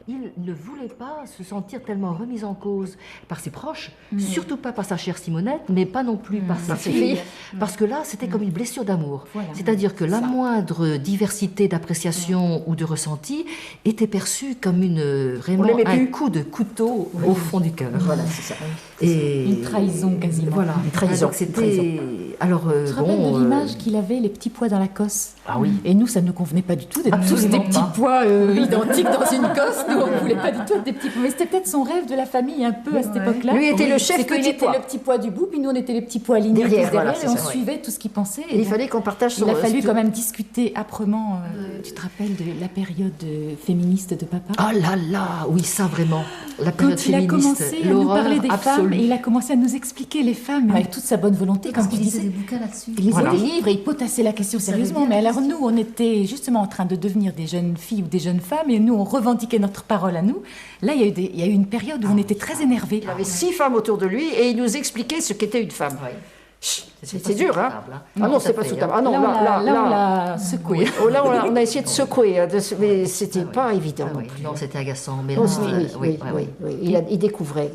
Il ne voulait pas se sentir tellement remis en cause par ses proches, surtout pas par sa chère Simonette, mais pas non plus par ses filles, parce que là, c'était comme une blessure d'amour. Voilà. C'est-à-dire que la moindre diversité d'appréciation ou de ressenti était perçue comme vraiment un coup de couteau au fond du cœur. Voilà, c'est ça. Et une trahison quasiment. Voilà, une trahison. C'était... Alors, je te rappelle de l'image qu'il avait, les petits pois dans la cosse. Ah oui. Et nous, ça ne nous convenait pas du tout d'être tous des petits pois identiques dans une cosse. Nous, on ne voulait pas du tout être des petits pois. Mais c'était peut-être son rêve de la famille un peu à cette époque-là. Lui était le chef petit pois. Il était le petit pois du bout, puis nous, on était les petits pois alignés derrière, et on suivait tout ce qu'il pensait. Et il fallait qu'on partage son... Il a fallu quand même discuter âprement. Tu te rappelles de la période féministe de papa? Ah là là, oui, ça vraiment. La période féministe, quand il a commencé à nous parler des femmes, et il a commencé à nous expliquer les femmes avec toute sa bonne volonté, comme tu disais. Il lisait des bouquins là-dessus. Il lisait des livres et il potassait la question sérieusement. Mais alors nous, on était justement en train de devenir des jeunes filles ou des jeunes femmes, et nous, on revendiquait notre parole à nous. Là, il y a eu une période où on était très énervés. Il avait 6 femmes autour de lui et il nous expliquait ce qu'était une femme. Oui. C'est dur, hein? Ah non, c'est pas soutenable. Ah non, là, on l'a secoué. Là, on a essayé de secouer, mais c'était pas évident non plus. Non, c'était agaçant. Mais oui. Il découvrait.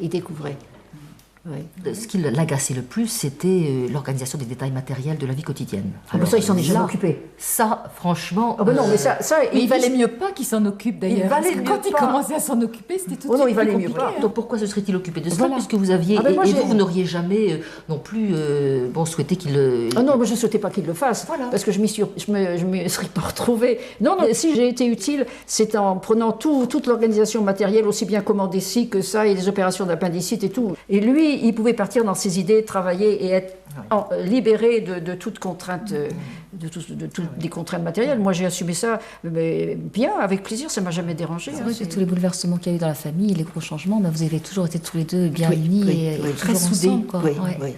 Oui. Ce qui l'agaçait le plus, c'était l'organisation des détails matériels de la vie quotidienne. Alors, ça, il s'en est jamais occupé. Ça, franchement... Oh ben non, mais ça il valait mieux pas qu'il s'en occupe, d'ailleurs. Quand il commençait à s'en occuper, c'était tout de suite il valait mieux pas. Donc pourquoi se serait-il occupé de cela, puisque vous aviez... vous n'auriez jamais non plus souhaité qu'il... Ah non, moi je ne souhaitais pas qu'il le fasse, parce que je me serais pas retrouvée. Non, si j'ai été utile, c'est en prenant toute l'organisation matérielle, aussi bien commander ci que ça, et les opérations d'appendicite et tout. Et lui, il pouvait partir dans ses idées, travailler et être libéré de toute contrainte, de toutes des contraintes matérielles. Moi, j'ai assumé ça mais bien, avec plaisir, ça ne m'a jamais dérangé. C'est vrai que tous les bouleversements qu'il y a eu dans la famille, les gros changements, vous avez toujours été tous les deux bien unis et très soudés. Oui.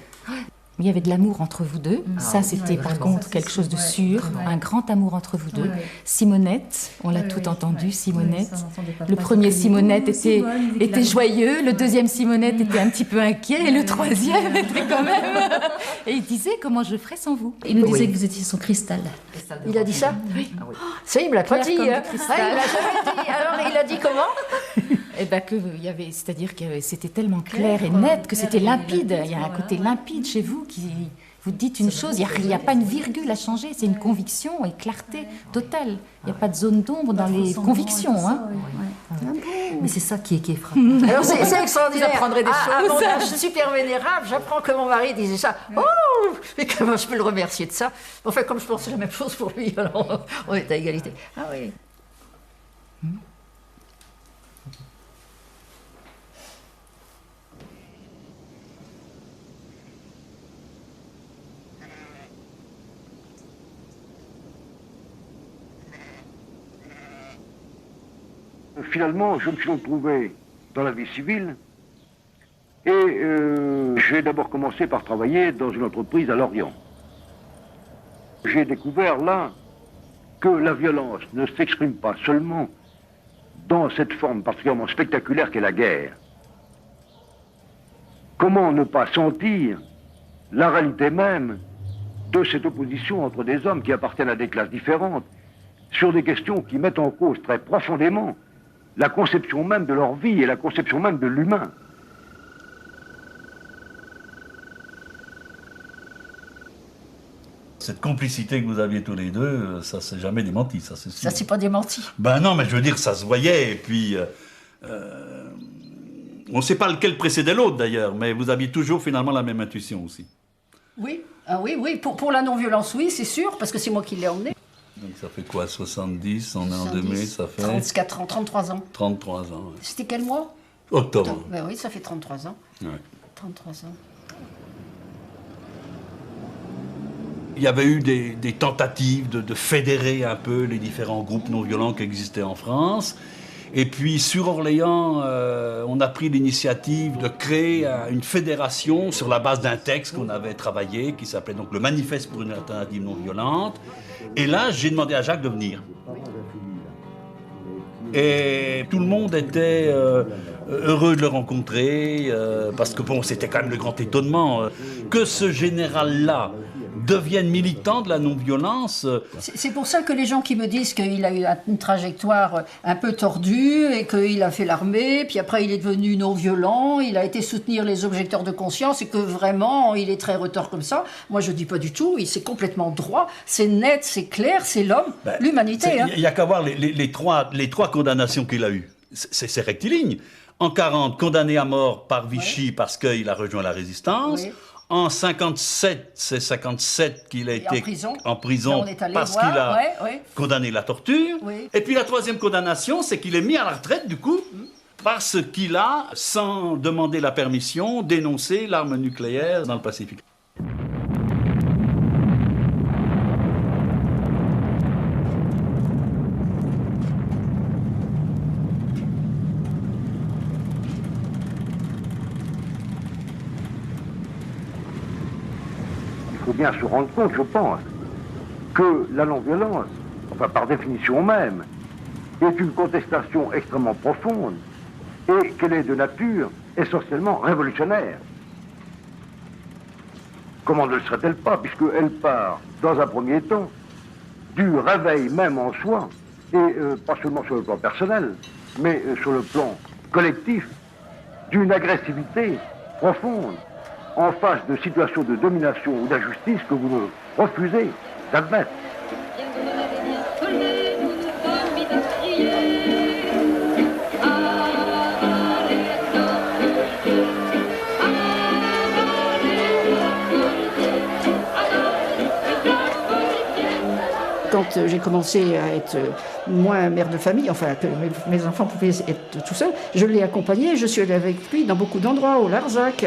Il y avait de l'amour entre vous deux. Ça, c'était par contre quelque chose de sûr. Un grand amour entre vous deux. Simonette, on l'a tout entendu, Simonette. Le premier Simonette était joyeux, le deuxième Simonette était un petit peu inquiet, et le troisième était quand même... Et il disait, comment je ferais sans vous? Il nous disait que vous étiez son cristal. Il a dit ça? Oui. Ça, il me l'a pas dit. Il l'a jamais dit. Alors, il a dit comment? Eh ben c'est-à-dire que c'était tellement clair et net que c'était limpide. Il y a un côté limpide chez vous qui vous dites une chose, il n'y a pas une virgule à changer, c'est une conviction et clarté totale. Il n'y a pas de zone d'ombre dans les convictions. Mais c'est ça qui est frappant. Alors c'est extraordinaire. Vous apprendrez des choses. Je suis super vénérable, j'apprends que mon mari disait ça. Oh, mais comment je peux le remercier de ça? Enfin, comme je pensais la même chose pour lui, alors on est à égalité. Ah oui. Finalement, je me suis retrouvé dans la vie civile et j'ai d'abord commencé par travailler dans une entreprise à Lorient. J'ai découvert là que la violence ne s'exprime pas seulement dans cette forme particulièrement spectaculaire qu'est la guerre. Comment ne pas sentir la réalité même de cette opposition entre des hommes qui appartiennent à des classes différentes sur des questions qui mettent en cause très profondément la conception même de leur vie et la conception même de l'humain. Cette complicité que vous aviez tous les deux, ça s'est jamais démenti, ça c'est sûr. Ça s'est pas démenti. Ben non, mais je veux dire, ça se voyait, et puis... on ne sait pas lequel précédait l'autre d'ailleurs, mais vous aviez toujours finalement la même intuition aussi. Oui, oui. Pour la non-violence, oui, c'est sûr, parce que c'est moi qui l'ai emmené. Donc ça fait quoi, 70, on est en 2000, ça fait... 34 ans, 33 ans. 33 ans, oui. C'était quel mois? Octobre. Ben oui, ça fait 33 ans. Ouais. 33 ans. Il y avait eu des tentatives de fédérer un peu les différents groupes non violents qui existaient en France. Et puis sur Orléans, on a pris l'initiative de créer une fédération sur la base d'un texte qu'on avait travaillé, qui s'appelait donc le Manifeste pour une alternative non violente. Et là, j'ai demandé à Jacques de venir. Et tout le monde était heureux de le rencontrer, parce que bon, c'était quand même le grand étonnement que ce général-là, devienne militant de la non-violence. C'est pour ça que les gens qui me disent qu'il a eu une trajectoire un peu tordue et qu'il a fait l'armée, puis après il est devenu non-violent, il a été soutenir les objecteurs de conscience et que vraiment il est très retors comme ça. Moi je dis pas du tout, c'est complètement droit, c'est net, c'est clair, c'est l'homme, l'humanité. Il n'y a qu'à voir les trois condamnations qu'il a eues. C'est rectiligne. En 40, condamné à mort par Vichy parce qu'il a rejoint la résistance. Oui. En 57, c'est 57 qu'il a été en prison parce qu'il a condamné la torture. Oui. Et puis la troisième condamnation, c'est qu'il est mis à la retraite du coup parce qu'il a, sans demander la permission, dénoncé l'arme nucléaire dans le Pacifique. Il faut bien se rendre compte, je pense, que la non-violence, enfin par définition même, est une contestation extrêmement profonde et qu'elle est de nature essentiellement révolutionnaire. Comment ne le serait-elle pas, puisqu'elle part, dans un premier temps, du réveil même en soi, et pas seulement sur le plan personnel, mais sur le plan collectif, d'une agressivité profonde, en face de situations de domination ou d'injustice que vous ne refusez d'admettre. Quand j'ai commencé à être moins mère de famille, enfin que mes enfants pouvaient être tout seuls, je l'ai accompagné, je suis allée avec lui dans beaucoup d'endroits, au Larzac.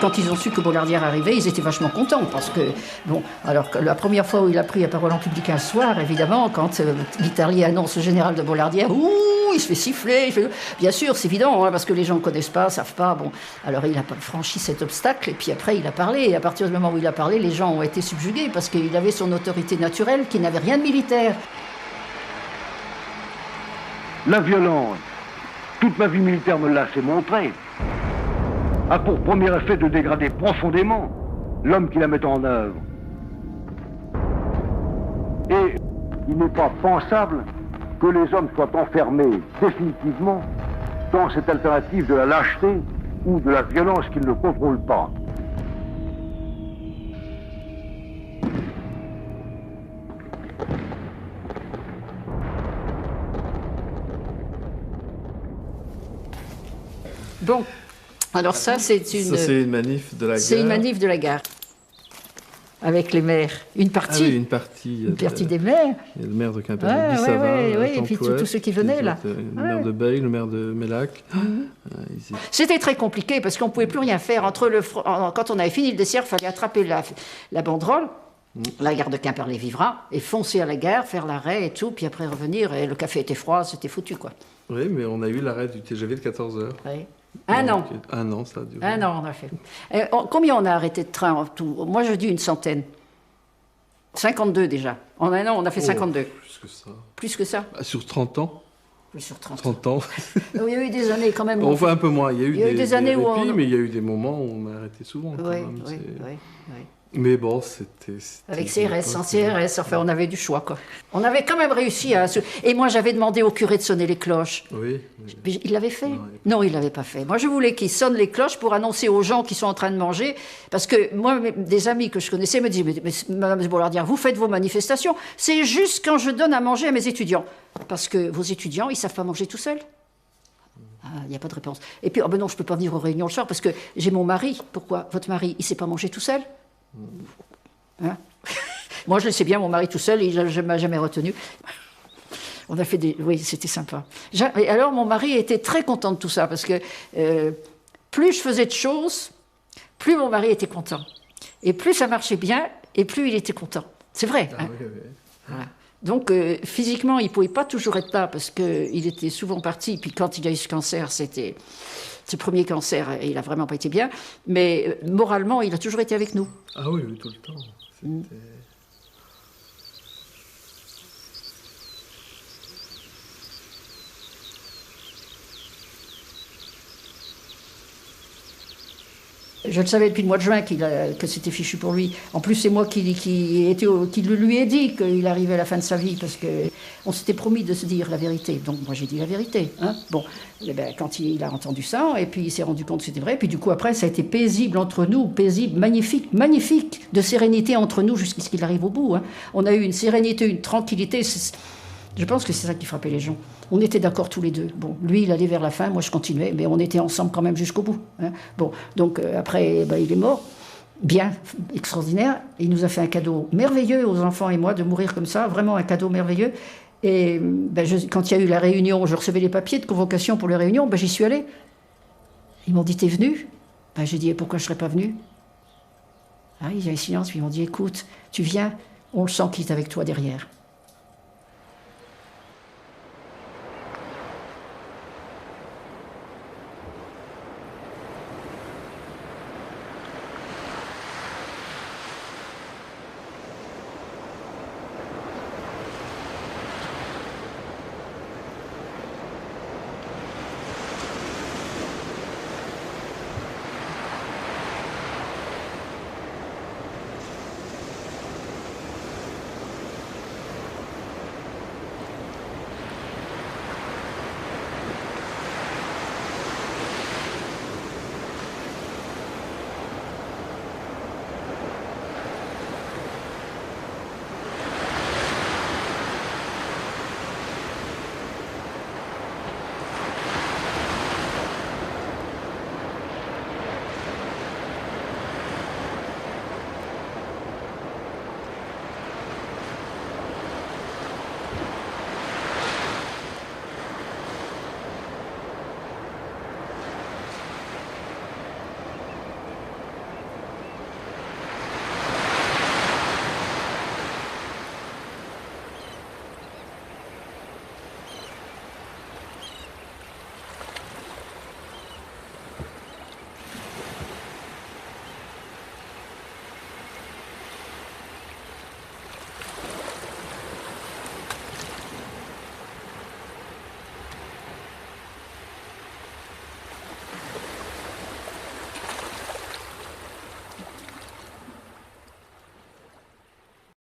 Quand ils ont su que Bollardière arrivait, ils étaient vachement contents parce que, bon, alors que la première fois où il a pris la parole en public un soir, évidemment, quand l'Italie annonce le général de Bollardière, ouh, il se fait siffler, bien sûr, c'est évident, hein, parce que les gens ne connaissent pas, savent pas, bon, alors il a franchi cet obstacle et puis après il a parlé, et à partir du moment où il a parlé, les gens ont été subjugués parce qu'il avait son autorité naturelle qui n'avait rien de militaire. La violence, toute ma vie militaire me l'a assez montré, a pour premier effet de dégrader profondément l'homme qui la met en œuvre. Et il n'est pas pensable que les hommes soient enfermés définitivement dans cette alternative de la lâcheté ou de la violence qu'ils ne contrôlent pas. Bon. Alors ça, c'est une manif de la gare. C'est une manif de la gare. Avec les maires. Une partie. Ah oui, une partie. Une partie des maires. Il y a le maire de Quimper, oui, et puis tous ceux qui venaient là. Le maire de Beil, le maire de Mélac. C'était très compliqué parce qu'on ne pouvait plus rien faire. Quand on avait fini le dessert, il fallait attraper la banderole, la gare de Quimper-les-Vivras, et foncer à la gare, faire l'arrêt et tout, puis après revenir. Et le café était froid, c'était foutu, quoi. Oui, mais on a eu l'arrêt du TGV de 14h. Oui. Un an. Un an, ça a duré. Un an, on a fait. Combien on a arrêté de train en tout? Moi, je dis une centaine. 52 déjà. En un an, on a fait 52. Plus que ça. Plus que ça? Sur 30 ans? Oui, sur 30 ans. Il y a eu des années quand même. On fait un peu moins. Il y a eu des années répits, où mais il y a eu des moments où on a arrêté souvent. Oui. Mais bon, c'était... Avec CRS, sans CRS, enfin, on avait du choix, quoi. On avait quand même réussi à... Et moi, j'avais demandé au curé de sonner les cloches. Oui. Mais il l'avait fait? Non, il ne l'avait pas fait. Moi, je voulais qu'il sonne les cloches pour annoncer aux gens qui sont en train de manger, parce que moi, des amis que je connaissais me disaient, mais Madame Bollardière, vous faites vos manifestations, c'est juste quand je donne à manger à mes étudiants. Parce que vos étudiants, ils ne savent pas manger tout seuls. Il n'y a pas de réponse. Et puis, non, je ne peux pas venir aux réunions le soir, parce que j'ai mon mari. Pourquoi? Votre mari, il ne sait pas manger tout seul? Hein? Moi, je le sais bien, mon mari tout seul, il ne m'a jamais retenu. On a fait des... Oui, c'était sympa. Et alors, mon mari était très content de tout ça, parce que plus je faisais de choses, plus mon mari était content. Et plus ça marchait bien, et plus il était content. C'est vrai. Hein? Oui. Voilà. Donc, physiquement, il ne pouvait pas toujours être là, parce qu'il était souvent parti. Puis quand il a eu ce cancer, c'était... Ce premier cancer, et il n'a vraiment pas été bien. Mais moralement, il a toujours été avec nous. Ah oui, tout le temps. Je le savais depuis le mois de juin que c'était fichu pour lui. En plus, c'est moi qui lui ai dit qu'il arrivait à la fin de sa vie, parce qu'on s'était promis de se dire la vérité. Donc moi, j'ai dit la vérité. Hein. Bon, et ben, quand il a entendu ça, et puis il s'est rendu compte que c'était vrai, puis du coup, après, ça a été paisible entre nous, paisible, magnifique, magnifique, de sérénité entre nous jusqu'à ce qu'il arrive au bout. Hein. On a eu une sérénité, une tranquillité. Je pense que c'est ça qui frappait les gens. On était d'accord tous les deux. Bon, lui, il allait vers la fin, moi je continuais, mais on était ensemble quand même jusqu'au bout. Hein. Bon, donc après, il est mort. Bien, extraordinaire. Il nous a fait un cadeau merveilleux aux enfants et moi de mourir comme ça, vraiment un cadeau merveilleux. Et quand il y a eu la réunion, je recevais les papiers de convocation pour la réunion, j'y suis allée. Ils m'ont dit, t'es venu? J'ai dit, et pourquoi je ne serais pas venu? Il y a un silence, puis ils m'ont dit, écoute, tu viens, on le sent qu'il est avec toi derrière.